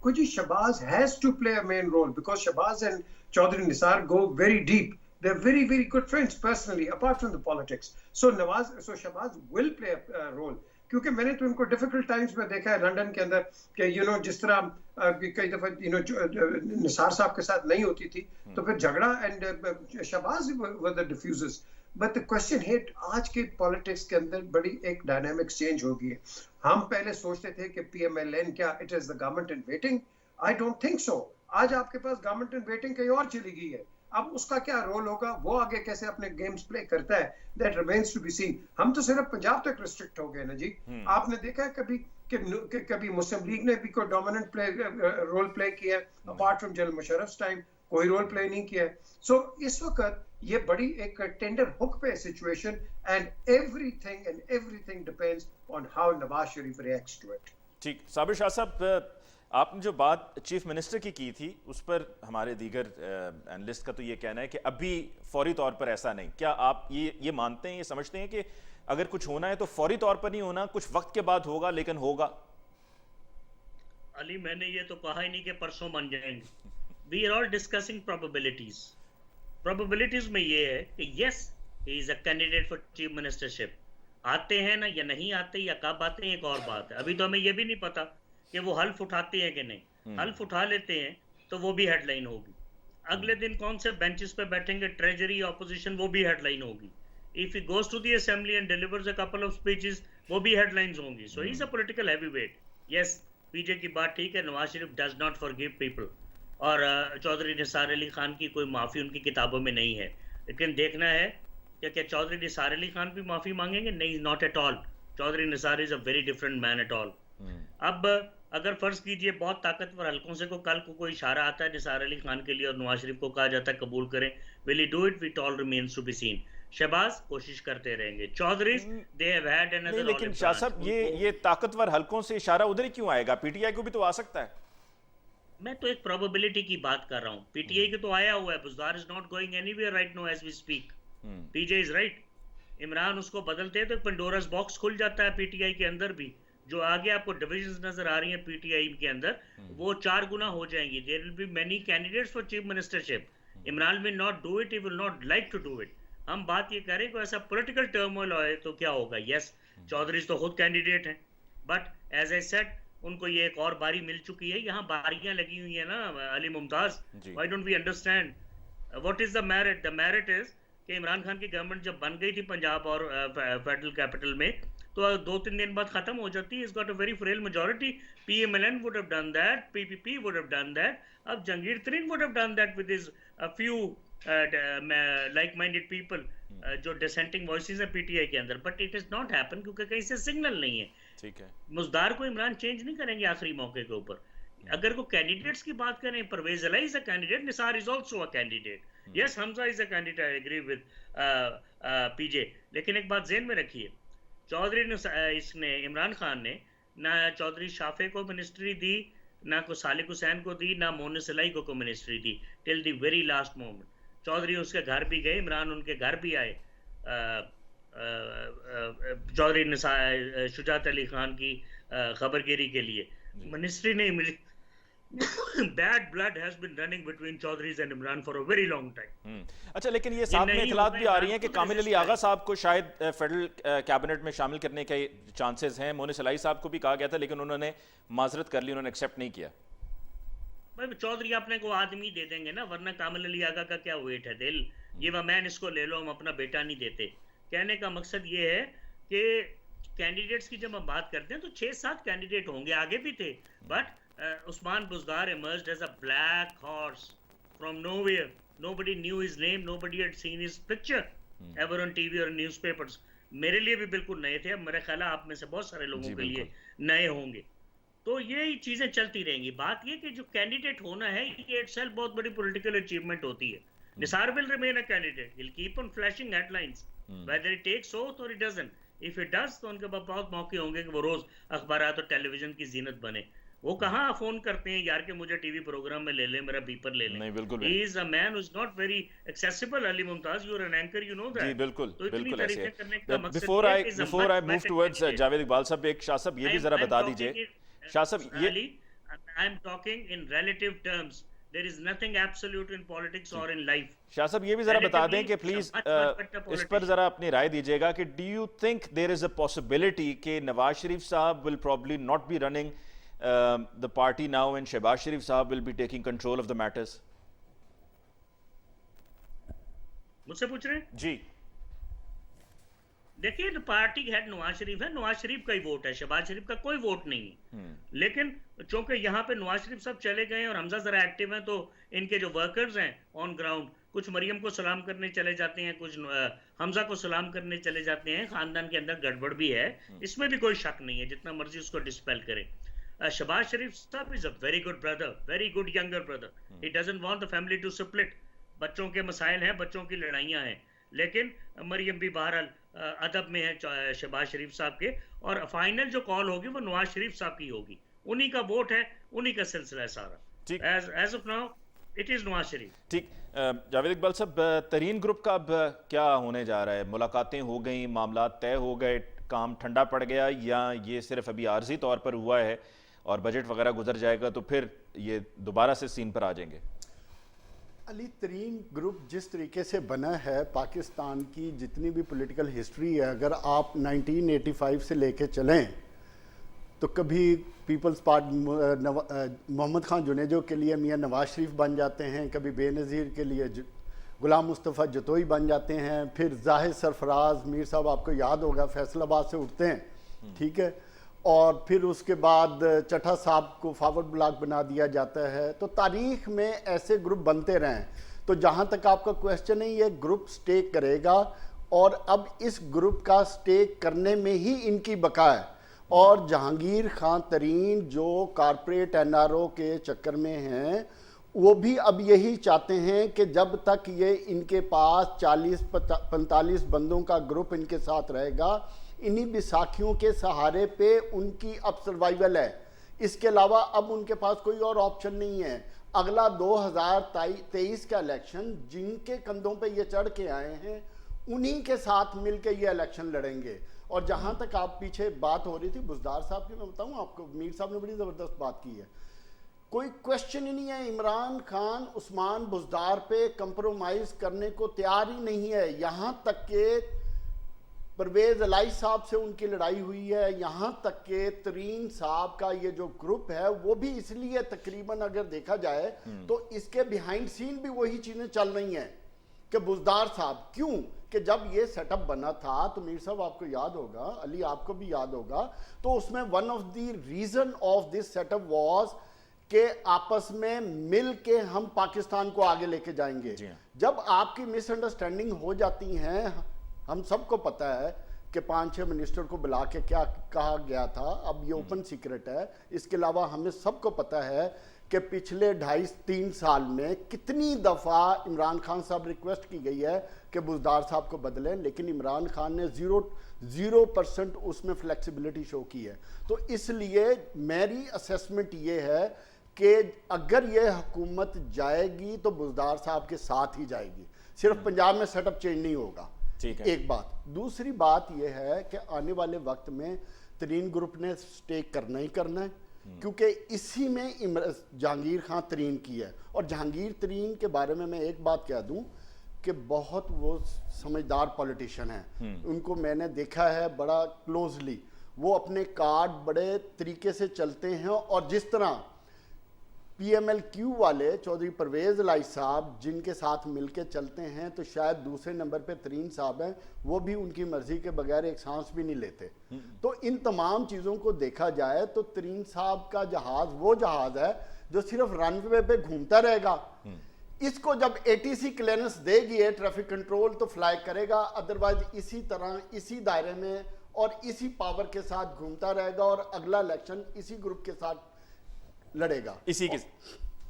कुछ Shahbaz has to play a main role because Shahbaz and Chaudhry Nisar go very deep. They're very, very good friends personally, apart from the politics. So Shahbaz will play a role. क्योंकि मैंने तो इनको difficult times में देखा है लंदन के अंदर कि you know जिस तरह कई दफा you know निसार साहब के साथ नहीं होती थी, तो फिर झगड़ा and Shahbaz were the diffusers. But the question है, आज के politics के अंदर बड़ी एक dynamics change हो गई है। हम पहले सोचते थे कि PMLN क्या it is the government in waiting? I don't think so. आज आपके पास government in waiting कहीं और चली गई है। अब उसका क्या रोल होगा, वो आगे कैसे अपने गेम्स प्ले करता है, that remains to be seen. हम तो सिर्फ पंजाब तक रिस्ट्रिक्ट हो गए ना जी। आपने देखा है कभी मुस्लिम लीग ने भी कोई डोमिनेंट रोल प्ले किया, apart from general Musharraf time कोई रोल प्ले नहीं किया। सो इस वक्त ये बड़ी एक टेंडर हुक पे situation, and everything depends on how Nawaz Sharif reacts to it.
ठीक, साबिर शाह साहब, आपने जो बात चीफ मिनिस्टर की थी उस पर हमारे दीगर एनालिस्ट का तो ये कहना है कि अभी फौरी तौर पर ऐसा नहीं। क्या आप ये मानते हैं, ये समझते हैं कि अगर कुछ होना है तो फौरी तौर पर नहीं होना, कुछ वक्त के बाद होगा, लेकिन होगा?
अली, मैंने ये तो कहा ही नहीं कि परसों बन जाएंगे। We are all discussing probabilities. Probabilities में ये है कि yes he is a candidate for chief ministership. आते हैं ना या नहीं आते या कब आते हैं एक और बात है। अभी तो हमें ये भी नहीं पता कि वो हल्फ उठाते हैं कि नहीं। हल्फ उठा लेते हैं तो वो भी हेडलाइन होगी। अगले दिन कौन से बेंचेस पे बैठेंगे, ट्रेजरी, ऑपोजिशन, वो भी हेडलाइन होगी। If he goes to the assembly and delivers a couple of speeches, वो भी हेडलाइंस होंगी. So he is a political heavyweight. Yes, PJ की बात ठीक है, Nawaz Sharif does not forgive people, और चौधरी निसार अली खान की कोई माफ़ी उनकी किताबों में नहीं है. लेकिन देखना है कि क्या चौधरी निसार अली खान भी माफ़ी मांगेंगे? नहीं, not at all. Chaudhry Nisar is a very different man at all. अब अगर फर्ज कीजिए बहुत ताकतवर हलकों से कल को कोई इशारा आता है निसार अली खान के लिए और नवाज शरीफ को कहा जाता है कबूल करें, will he do it? It all remains to be seen. Shahbaz कोशिश करते रहेंगे, चौधरी दे हैव हैड
नहीं,
अनदर.
लेकिन शाह साहब ये ताकतवर हलकों से इशारा उधर ही क्यों आएगा? पीटीआई को भी तो आ सकता है.
मैं तो एक प्रोबेबिलिटी की बात कर रहा हूँ. पीटीआई के तो आया हुआ है. Buzdar is not going anywhere right now as we speak. PJ is right. Imran उसको बदलते हैं तो पंडोरास बॉक्स खुल जाता है पीटीआई के अंदर भी. जो आगे आपको डिविजन्स नजर आ रही हैं पीटीआई के अंदर, वो 4 गुना हो जाएंगी. There will be many candidates for chief ministership. Imran will not do it, he will not like to do it. हम बात ये करें कि ऐसा पॉलिटिकल टर्मोइल है तो क्या होगा. यस, चौधरी तो खुद कैंडिडेट हैं, बट एज आई सेड उनको ये एक और बारी मिल चुकी है. यहाँ बारियां लगी हुई है ना Ali Mumtaz. Why don't we understand what is the merit? The merit is कि इमरान खान की गवर्नमेंट जब बन गई थी पंजाब और फेडरल कैपिटल में, तो 2-3 दिन बाद खत्म हो जाती है. Is got a very frail majority. PMLN would have done that, PPP would have done that. अब Jahangir Tareen would have done that with his a few like minded people जो डिसेंटिंग वॉइसेस हैं पीटीआई के अंदर. But it is not happen क्योंकि कहीं से सिग्नल नहीं है.
ठीक है,
मुजदार को इमरान चेंज नहीं करेंगे आखिरी मौके के ऊपर. अगर को कैंडिडेट्स की बात करें, Pervaiz Elahi is a candidate, Nisar is also a candidate. Yes, Hamza is a candidate. I agree with PJ. लेकिन एक बात ज़हन में रखिए, चौधरी इसने इमरान खान ने ना चौधरी शाफे को मिनिस्ट्री दी, ना को सालिक हुसैन को दी, ना मोनिस अलाई को मिनिस्ट्री दी till the very last moment. Chaudhry उसके घर भी गए, इमरान उनके घर भी आए. चौधरी शुजात अली खान की खबरगिरी के लिए मिनिस्ट्री नहीं मिली. Bad blood has been running between Chaudhry's and Imran for a very long time.
अच्छा, लेकिन ये साथ में इतलात भी आ रही हैं कि कामिल अली आगा साहब को शायद फेडरल कैबिनेट में शामिल करने के चांसेस हैं. मोनिस अलाई साहब को भी कहा गया था लेकिन उन्होंने माजरत कर ली, उन्होंने एक्सेप्ट नहीं किया.
भाई चौधरी अपने को आदमी दे देंगे ना, वरना कामिल अली आगा का क्या वेट है दिल. ये वमैन इसको ले लो, हम अपना बेटा नहीं देते. कहने का मकसद ये है कि कैंडिडेट्स की जब हम बात करते हैं तो 6-7 कैंडिडेट होंगे, आगे भी थे. But Usman Buzdar emerged as a black horse from nowhere. Nobody knew his name, nobody had seen his picture ever on TV or newspapers. मेरे लिए भी बिल्कुल नए थे. अब मेरा ख्याल है आप में से बहुत सारे लोगों के लिए नए होंगे. तो ये चीजें चलती रहेंगी. बात ये कि जो कैंडिडेट होना है ये इटसेल्फ बहुत बड़ी पॉलिटिकल अचीवमेंट होती है. Nisar will remain a candidate. He'll keep on flashing headlines whether it takes oath or it doesn't. If it does तो उनके पास बहुत मौके होंगे कि वो रोज अखबारात और टेलीविजन की जीनत बने. वो कहाँ फोन करते हैं यार कि मुझे टीवी प्रोग्राम में ले ले, मेरा बीपर ले ले.
नहीं, बिल्कुल
he is a man who is not very accessible. Ali Mumtaz, you are an anchor, you know that.
जी बिल्कुल,
तो
बिल्कुल ऐसे है.
Before
I move towards Javed Iqbal sahab, एक शाह साहब ये भी जरा बता दीजिए. शाह साहब ये
I am talking in relative terms. There is nothing absolute in politics or in life.
Shah साहब ये भी जरा बता दें कि प्लीज इस पर जरा अपनी राय दीजिएगा कि do you think there is a possibility कि नवाज शरीफ साहब will probably not be running the party now and Shehbaz Sharif Sahab will be taking control of the matters?
मुझसे पूछ रहे हैं
जी.
देखिए, तो पार्टी हेड नवाज शरीफ है, नवाज शरीफ का ही वोट है, शहबाज शरीफ का कोई वोट नहीं है. लेकिन चूंकि यहाँ पे नवाज शरीफ साहब चले गए और हमजा जरा एक्टिव हैं, तो इनके जो वर्कर्स हैं ऑन ग्राउंड, कुछ मरियम को सलाम करने चले जाते हैं, कुछ हमजा को सलाम करने चले जाते हैं. खानदान के अंदर गड़बड़ भी है, इसमें भी कोई शक नहीं है, जितना मर्जी उसको डिस्पेल करे. Shehbaz Sharif साहब is a very good brother, very good younger brother. He doesn't want the family to split. बच्चों के मसाइल हैं, बच्चों की लड़ाइयाँ हैं, लेकिन मरियम भी बहरहाल अदब में है शहबाज शरीफ साहब के. और फाइनल जो कॉल होगी वो नवाज शरीफ साहब की होगी. उन्हीं का वोट है, उन्हीं का सिलसिला है सारा. As of now, it is Nawaz Sharif.
ठीक. जावेद इकबाल साहब, तरीन ग्रुप का अब क्या होने जा रहा है? मुलाकातें हो गई, मामला तय हो गए, काम ठंडा पड़ गया, या ये सिर्फ अभी आर्जी तौर पर हुआ है और बजट वगैरह गुजर जाएगा तो फिर ये दोबारा से सीन पर आ जाएंगे?
अली, तरीन ग्रुप जिस तरीके से बना है, पाकिस्तान की जितनी भी पॉलिटिकल हिस्ट्री है, अगर आप 1985 से लेके चलें तो कभी पीपल्स पार्टी मोहम्मद खान जुनेजो के लिए मियां नवाज शरीफ बन जाते हैं, कभी बेनज़ीर के लिए गुलाम मुस्तफ़ा जतोई बन जाते हैं, फिर जाहिद सरफराज मीर साहब आपको याद होगा फैसलाबाद से उठते हैं ठीक है, और फिर उसके बाद चट्टा साहब को फॉरवर्ड ब्लॉक बना दिया जाता है। तो तारीख में ऐसे ग्रुप बनते रहें। तो जहाँ तक आपका क्वेश्चन है, ये ग्रुप स्टे करेगा और अब इस ग्रुप का स्टे करने में ही इनकी बका है। और जहांगीर खान तरीन जो कॉरपोरेट एनआरओ के चक्कर में हैं, वो भी अब यही चाहते हैं कि जब तक ये इनके पास 40-45 बंदों का ग्रुप इनके साथ रहेगा, इन्हीं बैसाखियों के सहारे पे उनकी अब सर्वाइवल है। इसके अलावा अब उनके पास कोई और ऑप्शन नहीं है। अगला 2023 का इलेक्शन जिनके कंधों पे ये चढ़ के आए हैं, उन्हीं के साथ मिलके ये इलेक्शन लड़ेंगे। और जहां तक आप पीछे बात हो रही थी बुज़दार साहब की, मैं बताऊं आपको, मीर साहब ने बड़ी ज़बरदस्त बात की है। कोई क्वेश्चन ही नहीं है, इमरान खान उस्मान बुज़दार पे कंप्रोमाइज करने को तैयार ही नहीं है। यहां तक के परवेज अलाई साहब से उनकी लड़ाई हुई है, यहां तक के तरीन साहब का ये जो ग्रुप है वो भी इसलिए तकरीबन अगर देखा जाए तो इसके बिहाइंड सीन भी वही चीजें चल रही हैं कि बुज़दार साहब क्यों, कि जब ये सेटअप बना था तो मीर साहब आपको याद होगा, अली आपको भी याद होगा, तो उसमें one of the reason of this setup was कि आपस में मिल के हम पाकिस्तान को आगे लेके जाएंगे। जब आपकी मिसअंडरस्टैंडिंग हो जाती हैं, हम सबको पता है कि 5-6 मिनिस्टर को बुला के क्या कहा गया था, अब ये ओपन सीक्रेट है। इसके अलावा हमें सबको पता है कि पिछले 2.5-3 साल में कितनी दफ़ा इमरान खान साहब रिक्वेस्ट की गई है कि बुज़दार साहब को बदलें, लेकिन इमरान खान ने 0% उसमें फ्लेक्सिबिलिटी शो की है। तो इसलिए मेरी असेसमेंट ये है कि अगर ये हुकूमत जाएगी तो बुज़दार साहब के साथ ही जाएगी, सिर्फ पंजाब में सेटअप चेंज नहीं होगा। एक बात। दूसरी बात यह है कि आने वाले वक्त में तरीन ग्रुप ने स्टे करना ही करना है, क्योंकि इसी में जहांगीर खान तरीन की है। और जहांगीर तरीन के बारे में मैं एक बात कह दूं कि बहुत वो समझदार पॉलिटिशियन है, उनको मैंने देखा है बड़ा क्लोजली। वो अपने कार्ड बड़े तरीके से चलते हैं, और जिस तरह PMLQ वाले चौधरी परवेज अलाई साहब जिनके साथ मिलके चलते हैं, तो शायद दूसरे नंबर पे तरीन साहब हैं, वो भी उनकी मर्जी के बगैर एक सांस भी नहीं लेते। तो इन तमाम चीज़ों को देखा जाए तो तरीन साहब का जहाज वो जहाज है जो सिर्फ रनवे पे घूमता रहेगा। इसको जब ATC क्लियरेंस देगी एयर ट्रैफिक कंट्रोल तो फ्लाई करेगा, अदरवाइज इसी तरह इसी दायरे में और इसी पावर के साथ घूमता रहेगा, और अगला इलेक्शन इसी ग्रुप के साथ लड़ेगा इसी के।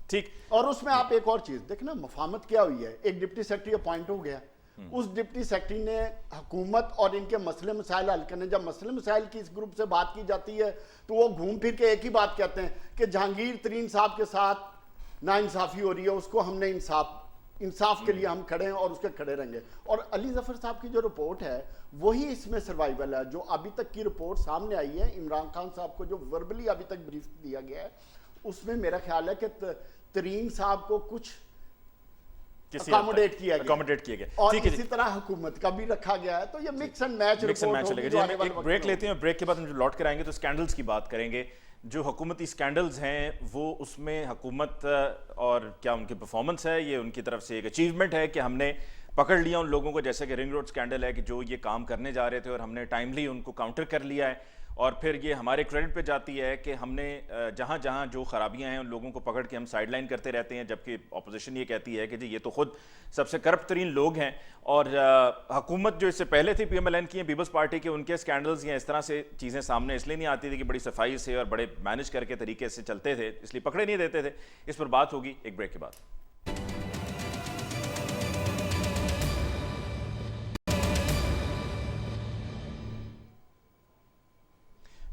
ठीक। और उसमें आप एक और चीज देखना, मफामत क्या हुई है, एक डिप्टी सेक्रेटरी अपॉइंट हो गया, उस डिप्टी सेक्रेटरी ने हुकूमत और इनके मसले मसाइल हल करने, जब मसले मसाइल की इस ग्रुप से बात की जाती है तो वो घूम फिर के एक ही बात कहते हैं कि जहांगीर तरीन साहब के साथ नाइंसाफी हो रही है, उसको हमने इंसाफ के लिए हम खड़े हैं और उसके खड़े रहेंगे। और अली जफर साहब की जो रिपोर्ट है वही इसमें सर्वाइवल है। जो अभी तक की रिपोर्ट सामने आई है, इमरान खान साहब को जो वर्बली अभी तक ब्रीफ दिया गया है, उसमें मेरा ख्याल है कि तरीन साहब को कुछ अकोमोडेट किया गया और इसी तरह हुकूमत का भी रखा गया है। तो ये मिक्स एंड मैच रिपोर्ट होगी।
एक ब्रेक लेते हैं, ब्रेक के बाद हम जो लौट कर आएंगे तो स्कैंडल्स की बात करेंगे। जो हुकूमती स्कैंडल्स हैं वो उसमें हुकूमत और क्या उनकी परफॉर्मेंस है, ये उनकी तरफ से एक अचीवमेंट है कि हमने पकड़ लिया उन लोगों को, जैसे कि रिंग रोड स्कैंडल है कि जो ये काम करने जा रहे थे और हमने टाइमली उनको काउंटर कर लिया है। और फिर ये हमारे क्रेडिट पे जाती है कि हमने जहाँ जहाँ जो खराबियाँ हैं उन लोगों को पकड़ के हम साइडलाइन करते रहते हैं, जबकि अपोजिशन ये कहती है कि जी ये तो खुद सबसे करप्ट तरीन लोग हैं। और हुकूमत जो इससे पहले थी PMLN की, पीपल्स पार्टी के, उनके स्कैंडल्स या इस तरह से चीज़ें सामने इसलिए नहीं आती थी कि बड़ी सफाई से और बड़े मैनेज करके तरीके से चलते थे, इसलिए पकड़े नहीं देते थे। इस पर बात होगी एक ब्रेक के बाद।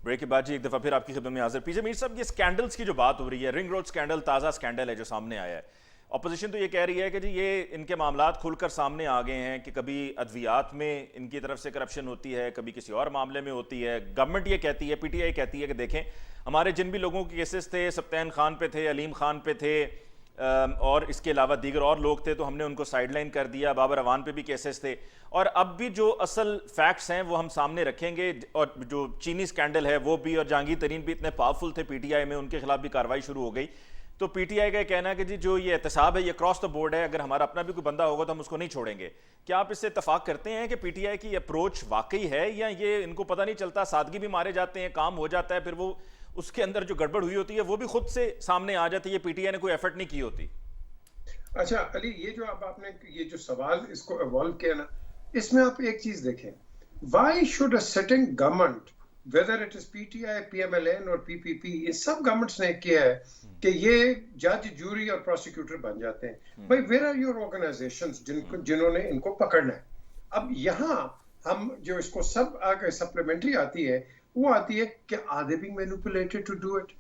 ब्रेक के बाद जी एक दफ़ा फिर आपकी खिदमत में हाजिर। पीछे मीर साहब, ये स्कैंडल्स की जो बात हो रही है, रिंग रोड स्कैंडल ताज़ा स्कैंडल है जो सामने आया है। अपोजिशन तो ये कह रही है कि जी ये इनके मामलात खुलकर सामने आ गए हैं कि कभी अद्वियात में इनकी तरफ से करप्शन होती है, कभी किसी और मामले में होती है। गवर्नमेंट ये कहती है, PTI कहती है कि देखें हमारे जिन भी लोगों के केसेस थे, सप्तान खान पे थे, अलीम खान पे थे और इसके अलावा दीगर और लोग थे, तो हमने उनको साइडलाइन कर दिया। बाबर अवान पे भी केसेस थे, और अब भी जो असल फैक्ट्स हैं वो हम सामने रखेंगे। और जो चीनी स्कैंडल है वो भी, और जहांगीर तरीन भी इतने पावरफुल थे PTI में, उनके खिलाफ भी कार्रवाई शुरू हो गई। तो पीटीआई का कहना है कि जी जो ये एहतसाब है ये क्रॉस द बोर्ड है, अगर हमारा अपना भी कोई बंदा होगा तो हम उसको नहीं छोड़ेंगे। क्या आप इससे इत्तेफाक करते हैं कि पीटीआई की अप्रोच वाकई है, या ये इनको पता नहीं चलता, सादगी भी मारे जाते हैं, काम हो जाता है, फिर वो उसके अंदर जो गड़बड़ हुई होती है वो भी खुद से सामने आ जाती है, पीटीआई ने कोई एफर्ट नहीं की होती?
अच्छा अली, ये जो अब आपने ये जो सवाल इसको इवॉल्व किया ना, इसमें आप एक चीज देखें, why should a sitting government, weather it is PTI, PMLN और पीपीपी, ये सब गवर्नमेंट्स ने किया है कि ये जज, जूरी और प्रोसिक्यूटर बन जाते हैं। भाई वेयर आर योर ऑर्गेनाइजेशंस जिन्होंने इनको पकड़ना है? अब यहाँ हम जो इसको सब आगे सप्लीमेंट्री आती है, वो आती है कि are they being manipulated to do it.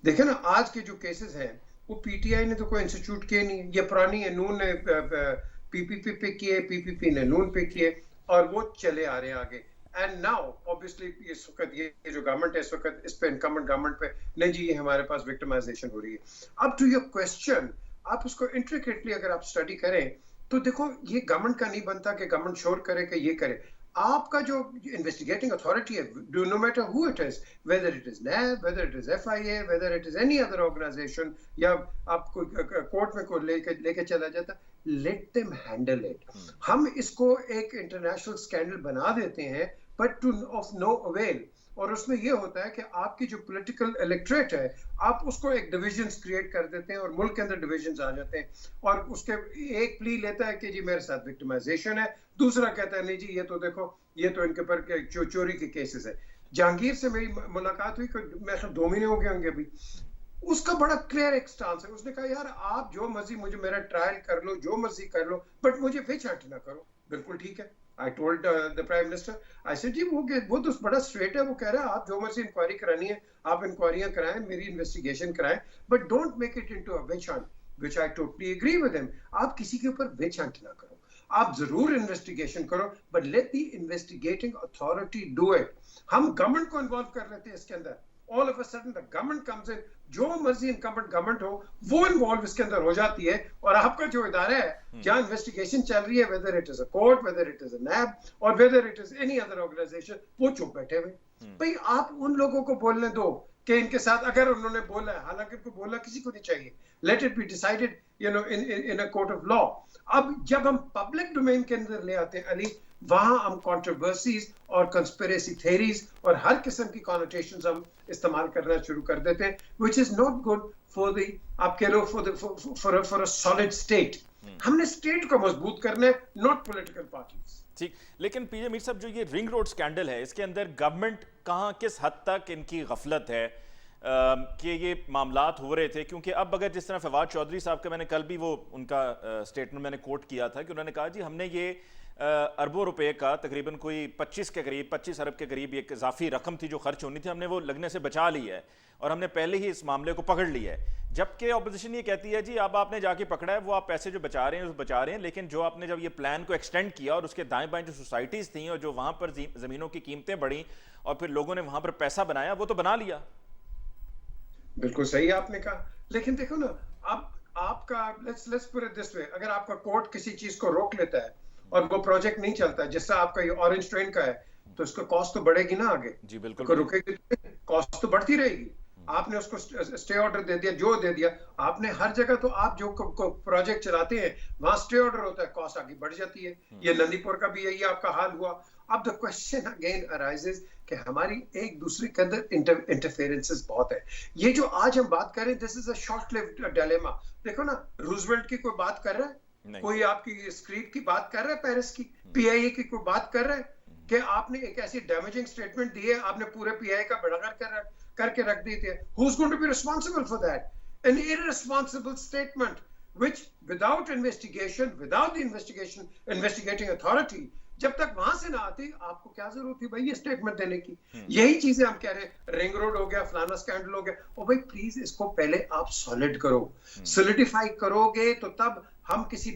देखे ना आज के जो केसेस हैं, वो पीटीआई ने तो कोई इंस्टीट्यूट किए नहीं है, ये पुरानी है, नून ने पीपीपी पे किए, पीपीपी ने नून पे किए, और वो चले आ रहे हैं आगे। एंड नाउ ऑब्वियसली इस वक्त ये जो गवर्नमेंट है, इस वक्त इस पे इनकम्बेंट गवर्नमेंट पे नहीं जी, ये हमारे पास विक्टिमाइजेशन हो रही है। अब टू योर क्वेश्चन, आप उसको इंट्रिकेटली अगर आप स्टडी करें तो देखो, ये गवर्नमेंट का नहीं बनता कि गवर्नमेंट शोर करे कि ये करे। आपका जो इन्वेस्टिगेटिंग अथॉरिटी है, do no matter who it is, whether it is NAB, whether it is FIA, whether it is any other organization, या आप कोर्ट में कोई लेके चला जाता, लेट देम हैंडल इट। हम इसको एक इंटरनेशनल स्कैंडल बना देते हैं, but to of no avail. और उसमें यह होता है कि आपकी जो पॉलिटिकल इलेक्ट्रेट है, आप उसको एक डिविजन्स क्रिएट कर देते हैं और मुल्क के अंदर डिविजन्स आ जाते हैं, और उसके एक प्ली लेता है कि जी मेरे साथ विक्टिमाइजेशन है, दूसरा कहता है नहीं जी ये तो देखो, ये तो इनके ऊपर चोरी के केसेस है। जहांगीर से मेरी मुलाकात हुई, मेरे 2 महीने हो गए होंगे अभी, उसका बड़ा क्लियर एक स्टांस है। उसने कहा यार आप जो मर्जी मुझे मेरा ट्रायल कर लो, जो मर्जी कर लो, बट मुझे विच हंट ना करो। बिल्कुल ठीक है। I told the Prime Minister, I said जी वो तो बड़ा स्ट्रेट है, वो कह रहा है आप जो मर्जी इंक्वायरी करानी है आप इंक्वायरियां कराएं, मेरी इन्वेस्टिगेशन कराएं, but don't make it into a witch hunt, which I totally agree with him. आप किसी के ऊपर विच हंट ना करो, आप जरूर इन्वेस्टिगेशन करो, but let the investigating authority do it. हम गवर्नमेंट को इन्वॉल्व कर लेते हैं इसके अंदर, all of a sudden the government comes in, जो मर्जी इनकम्बेंट गवर्नमेंट हो वो इन्वॉल्व इसके अंदर हो जाती है, और आपका जो इदारा है जहां इन्वेस्टिगेशन चल रही है, whether it is a court, whether it is a NAB, और whether it is any other organization, वो चुप बैठे हुए। भाई आप उन लोगों को बोलने दो कि इनके साथ अगर उन्होंने बोला है, हालांकि उनको बोलना किसी को नहीं चाहिए, let it be decided you know in a court of law. अब जब हम पब्लिक डोमेन के अंदर ले आते हैं अली, वहां हम कंट्रोवर्सीज और कंस्पिरेसी थ्योरीज और हर किस्म की कॉनोटेशंस हम इस्तेमाल करना शुरू कर देते हैं, which is not good for the, आप कह लो फॉर अ सॉलिड स्टेट। हमने स्टेट को मजबूत करना है, नॉट पॉलिटिकल पार्टीज।
ठीक, लेकिन पीजे मीर साहब, जो ये रिंग रोड स्कैंडल है, इसके अंदर गवर्नमेंट कहाँ किस हद तक इनकी गफलत है कि ये मामलात हो रहे थे? क्योंकि अब अगर जिस तरह फवाद चौधरी साहब का मैंने कल भी वो उनका स्टेटमेंट मैंने कोट किया था कि उन्होंने कहा जी हमने ये अरबों रुपए का तकरीबन कोई 25 अरब के करीब एक इजाफी रकम थी जो खर्च होनी थी, हमने वो लगने से बचा ली है और हमने पहले ही इस मामले को पकड़ लिया है। जबकि ऑपोजिशन ये कहती है जी अब आपने जाके पकड़ा है, वो आप पैसे जो बचा रहे हैं बचा रहे हैं, लेकिन जो आपने जब ये प्लान को एक्सटेंड किया और उसके दाएं बाएं जो सोसाइटीज़ थी और जो वहाँ पर ज़मीनों की कीमतें बढ़ी और फिर लोगों ने वहाँ पर पैसा बनाया, वो तो बना लिया।
बिल्कुल सही आपने कहा, लेकिन देखो ना, अब आपका let's put it this way, अगर आपका कोर्ट किसी चीज को रोक लेता है और वो प्रोजेक्ट नहीं चलता, जिससे आपका ये ऑरेंज ट्रेन का है, तो इसका कॉस्ट तो बढ़ेगी ना आगे।
जी बिल्कुल,
तो रुकेगी, कॉस्ट तो बढ़ती रहेगी। आपने उसको स्टे ऑर्डर दे दिया, जो दे दिया आपने, हर जगह तो आप जो प्रोजेक्ट चलाते हैं वहां स्टे ऑर्डर होता है, कॉस्ट आगे बढ़ जाती है। ये नंदीपुर का भी यही आपका हाल हुआ। अब द क्वेश्चन अगेन अराइजेस कि हमारी एक दूसरे के अंदर इंटरफेरेंसेस बहुत है। ये जो आज हम बात कर रहे हैं, this is a short lived dilemma. देखो ना, रूजवेल्ट की कोई बात कर रहा है, कोई आपकी स्क्रीप की बात कर रहा है, पेरिस की, पीआईए की कोई बात कर रहा है कि आपने एक ऐसी डैमेजिंग स्टेटमेंट दी है, आपने पूरे पीआईए का बड़ागर करके रख दी थी। Who's going to be responsible for that? An irresponsible statement which without investigation, without the investigating authority, जब तक वहां से ना आती, आपको क्या जरूरत थी भाई ये स्टेटमेंट देने की? यही चीजें हम कह रहे हैं, रिंग रोड हो गया, फलाना स्कैंडल हो गया, और भाई प्लीज इसको पहले आप सॉलिड करो, सॉलिडिफाई करोगे तो तब हम किसी,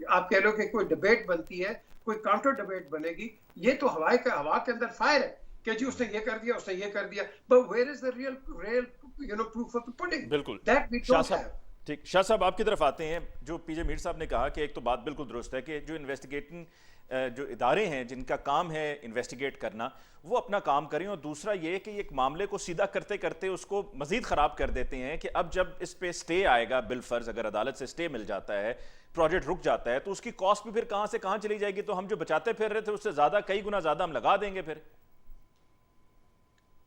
आप कह लो कि कोई डिबेट बनती है, कोई काउंटर डिबेट बनेगी। ये तो हवा के अंदर फायर है कि जी उसने ये कर दिया, उसने ये कर दिया, but where is the real you know proof of the pudding?
बिल्कुल,
दैट वी डोंट हैव।
ठीक, शाह साहब आपकी तरफ आते हैं। जो पीजे मीर साहब ने कहा कि एक तो बात बिल्कुल दुरुस्त है कि जो इन्वेस्टिगेटिंग जो इदारे हैं जिनका काम है इन्वेस्टिगेट करना, वो अपना काम करें। और दूसरा ये कि एक मामले को सीधा करते करते उसको मजीद ख़राब कर देते हैं कि अब जब इस पे स्टे आएगा, बिलफर्ज अगर अदालत से स्टे मिल जाता है, प्रोजेक्ट रुक जाता है, तो उसकी कॉस्ट भी फिर कहाँ से कहाँ चली जाएगी। तो हम जो बचाते फिर रहे थे उससे ज़्यादा, कई गुना ज़्यादा हम लगा देंगे फिर।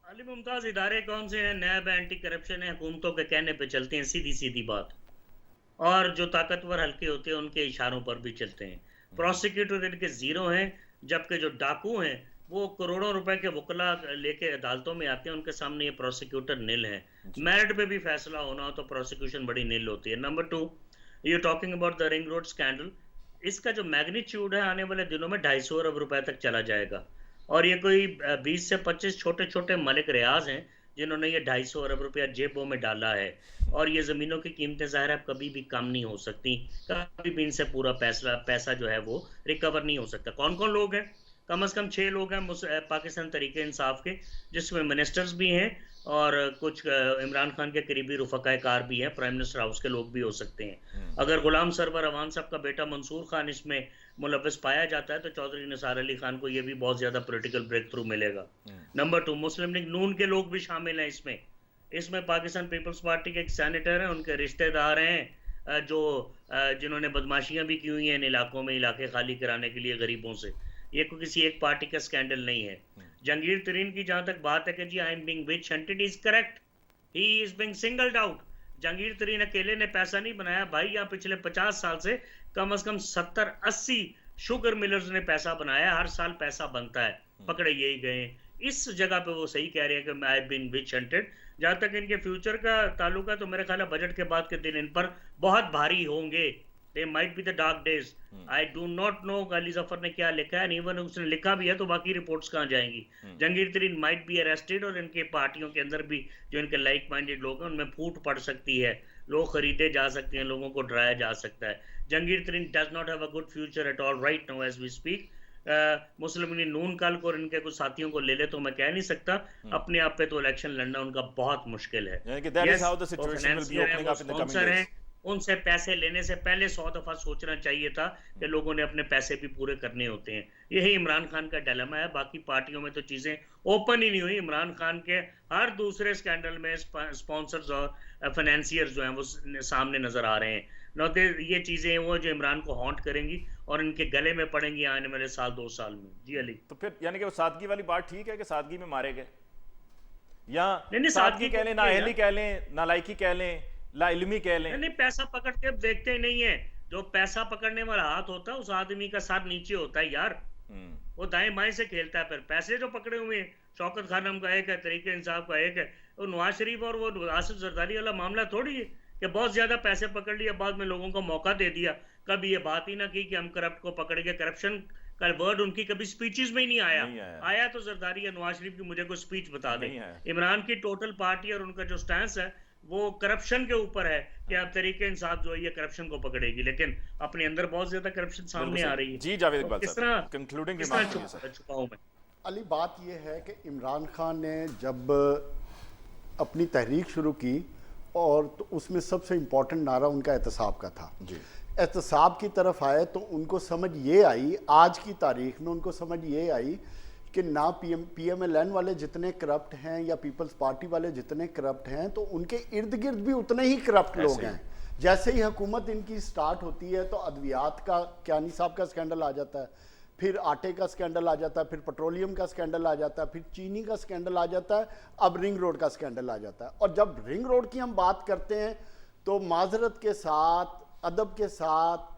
अली मुमताज, इदारे कौन से हैं? नैब एंटी करप्शन है, हुकूमतों के कहने पे चलते हैं, सीधी सीधी बात। और जो ताकतवर हल्के होते हैं उनके इशारों पर भी चलते हैं। प्रोसिक्यूटर इनके जीरो हैं, जबकि जो डाकू हैं वो करोड़ों रुपए के वकला लेके अदालतों में आते हैं, उनके सामने ये प्रोसिक्यूटर निल है। मेरिट पे भी फैसला होना हो तो प्रोसिक्यूशन बड़ी निल होती है। Number 2, you talking about the ring road scandal. इसका जो मैग्नीट्यूड है आने वाले दिनों में 250 अरब रुपए तक चला जाएगा। और ये कोई 20 से 25 छोटे छोटे मलिक रियाज हैं जिन्होंने ये 250 अरब रुपया जेबों में डाला है। और ये ज़मीनों की कीमतें ज़ाहिर है कभी भी कम नहीं हो सकती, कभी भी इनसे पूरा पैसा जो है वो रिकवर नहीं हो सकता। कौन कौन लोग हैं? कम से कम 6 लोग हैं पाकिस्तान तरीके इंसाफ के, जिसमें मिनिस्टर्स भी हैं और कुछ इमरान खान के करीबी रुफ़क़ाए कार भी हैं, प्राइम मिनिस्टर हाउस के लोग भी हो सकते हैं। अगर गुलाम सरवर अवान साहब का बेटा मंसूर खान इसमें मुलव्वस पाया जाता है तो चौधरी निसार अली खान को ये भी बहुत ज़्यादा पॉलिटिकल ब्रेक थ्रू मिलेगा। नंबर 2, मुस्लिम लीग नून के लोग भी शामिल हैं इसमें पाकिस्तान पीपल्स पार्टी के एक सेनेटर हैं, उनके रिश्तेदार हैं जो जिन्होंने बदमाशियां भी की हुई हैं इन इलाकों में, इलाके खाली कराने के लिए गरीबों से। ये कोई किसी एक पार्टी का स्कैंडल नहीं है। जंगीर तरीन की जहां तक बात है कि जी I am being witch hunted, is correct, he is being singled out. Jahangir Tareen अकेले ने पैसा नहीं बनाया भाई, यहाँ पिछले 50 साल से कम 70-80 शुगर मिलर्स ने पैसा बनाया, हर साल पैसा बनता है, पकड़े यही गए। इस जगह पे वो सही कह रहे हैं कि I have been witch hunted. जहां तक इनके फ्यूचर का ताल्लुक है तो मेरे ख्याल है बजट के बाद के दिन इन पर बहुत भारी होंगे। They might be the dark days. I do not know Ali Zafar ने क्या लिखा है, इवन उसने लिखा भी है तो बाकी रिपोर्ट्स कहाँ जाएंगी। जंगीर तरीन might be arrested और इनके पार्टियों के अंदर भी जो इनके लाइक माइंडेड लोग हैं उनमें फूट पड़ सकती है, लोग खरीदे जा सकते हैं, लोगों को डराया जा सकता है। जंगीर तरीन does not have a good future at all right now as we speak. Muslim league Noon कल को इनके कुछ साथियों को ले ले तो मैं कह नहीं सकता, अपने आप पे तो इलेक्शन लड़ना उनका बहुत मुश्किल है। स्पॉन्सर हैं, उनसे पैसे लेने से पहले 100 दफा सोचना चाहिए था कि लोगों ने अपने पैसे भी पूरे करने होते हैं। यही इमरान खान का डिलेमा है। बाकी पार्टियों में तो चीजें ओपन ही नहीं हुई। इमरान खान के हर दूसरे स्कैंडल में स्पॉन्सर्स और फाइनेंसियर्स जो हैं वो सामने नजर आ रहे हैं। ये चीजें वो जो इमरान को हॉन्ट करेंगी और इनके गले में पड़ेंगी आने वाले 1-2 साल में। जी अली,
तो फिर यानी कि वो सादगी वाली बात ठीक है कि सादगी में मारे गए, या
नहीं
सादगी कह लें, नाअहली कह लें, नालायकी कह लें, लाइल्मी कह लें?
नहीं, पैसा पकड़ के देखते ही नहीं है। जो पैसा पकड़ने वाला हाथ होता है उस आदमी का साथ नीचे होता है यार, वो दाएं बाएं से खेलता है। फिर पैसे जो पकड़े हुए हैं, शौकत खानम का एक है, तरीके इंसाफ का एक है, वो नवाज शरीफ और वो आसिफ जरदारी वाला मामला थोड़ी है कि बहुत ज्यादा पैसे पकड़ लिए, बाद में लोगों को मौका दे दिया। कभी ये बात ही ना की कि हम करप्ट को पकड़ के, करप्शन का वर्ड उनकी कभी स्पीचेस में ही नहीं आया तो जरदारी या नवाज शरीफ की मुझे कोई स्पीच बता दे। इमरान की टोटल पार्टी और उनका जो स्टैंस है वो करप्शन के ऊपर है कि अब तरीके इंसाफ जो है ये करप्शन को पकड़ेगी, लेकिन अपने अंदर बहुत ज्यादा करप्शन सामने आ रही है।
जी जावेद इकबाल
किस तरह
कंक्लूडिंग
छुपाऊं मैं?
अली, बात ये है कि इमरान खान ने जब अपनी तहरीक शुरू की और तो उसमें सबसे इम्पोर्टेंट नारा उनका एहतसाब का था। जी, एहतसाब की तरफ आए तो उनको समझ ये आई, आज की तारीख में उनको समझ ये आई कि ना PMLN वाले जितने करप्ट हैं या पीपल्स पार्टी वाले जितने करप्ट हैं, तो उनके इर्द गिर्द भी उतने ही करप्ट लोग हैं। जैसे ही हुकूमत इनकी स्टार्ट होती है तो अद्वियात का कियानी साहब का स्कैंडल आ जाता है, फिर आटे का स्कैंडल आ जाता है, फिर पेट्रोलियम का स्कैंडल आ जाता है, फिर चीनी का स्कैंडल आ जाता है, अब रिंग रोड का स्कैंडल आ जाता है। और जब रिंग रोड की हम बात करते हैं तो माजरत के साथ, अदब के साथ,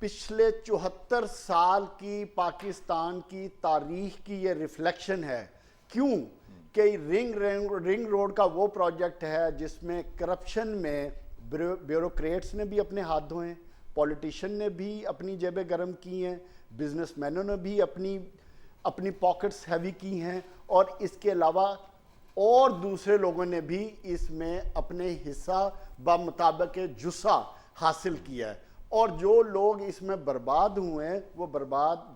पिछले 74 साल की पाकिस्तान की तारीख की ये रिफ्लेक्शन है। क्यों कि रिंग रोड का वो प्रोजेक्ट है जिसमें करप्शन में ब्यूरोक्रेट्स ने भी अपने हाथ धोए, पॉलिटिशियन ने भी अपनी जेबें गर्म की हैं, बिजनेसमैनों ने भी अपनी पॉकेट्स हैवी की हैं, और इसके अलावा और दूसरे लोगों ने भी इसमें अपने हिस्सा बमुताबिक जुस्सा हासिल किया है। और जो लोग इसमें बर्बाद हुए हैं वो बर्बाद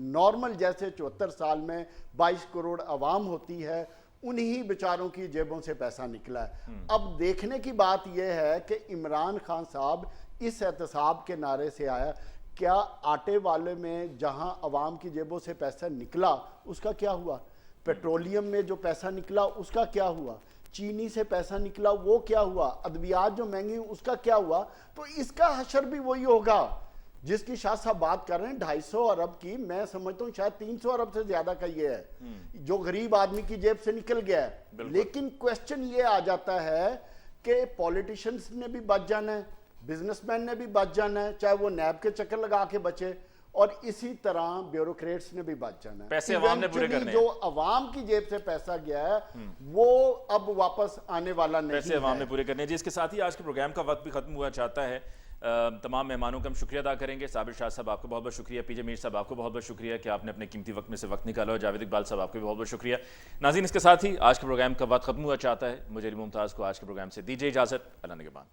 नॉर्मल जैसे 74 साल में 22 करोड़ आवाम होती है, उन्हीं बेचारों की जेबों से पैसा निकला है। अब देखने की बात यह है कि इमरान खान साहब इस एहतसाब के नारे से आया, क्या आटे वाले में जहां अवाम की जेबों से पैसा निकला उसका क्या हुआ? पेट्रोलियम में जो पैसा निकला उसका क्या हुआ? चीनी से पैसा निकला वो क्या हुआ? अद्वियात जो महंगी हुई उसका क्या हुआ? तो इसका हशर भी वही होगा जिसकी शाह साहब बात कर रहे हैं 250 अरब की। मैं समझता हूँ शायद 300 अरब से ज्यादा का ये है जो गरीब आदमी की जेब से निकल गया है। लेकिन क्वेश्चन ये आ जाता है कि पॉलिटिशियंस ने भी बच जाना है, बिजनेसमैन ने भी बच जाना है, चाहे वो नैब के चक्कर लगा के बचे, और इसी तरह ब्यूरोक्रेट्स ने भी बच जाना है।
पैसे अवाम ने पूरे करने हैं।
जो अवाम की जेब से पैसा गया है वो अब वापस आने वाला नहीं है।
पैसे अवाम ने पूरे करने हैं जी। इसके साथ ही आज के प्रोग्राम का वक्त भी खत्म हुआ चाहता है। तमाम मेहमानों का हम शुक्रिया अदा करेंगे। साबिर शाह साहब आपको बहुत बहुत शुक्रिया, पीजे मीर साहब आपको बहुत बहुत शुक्रिया कि आपने अपने कीमती वक्त में से वक्त निकाला, और जावेद इकबाल साहब आपको भी बहुत बहुत शुक्रिया। नाज़रीन, इसके साथ ही आज के प्रोग्राम का वक्त खत्म हुआ चाहता है। मुझे अली मुमताज़ को आज के प्रोग्राम से दीजिए इजाज़त। अल्लाह निगहबान।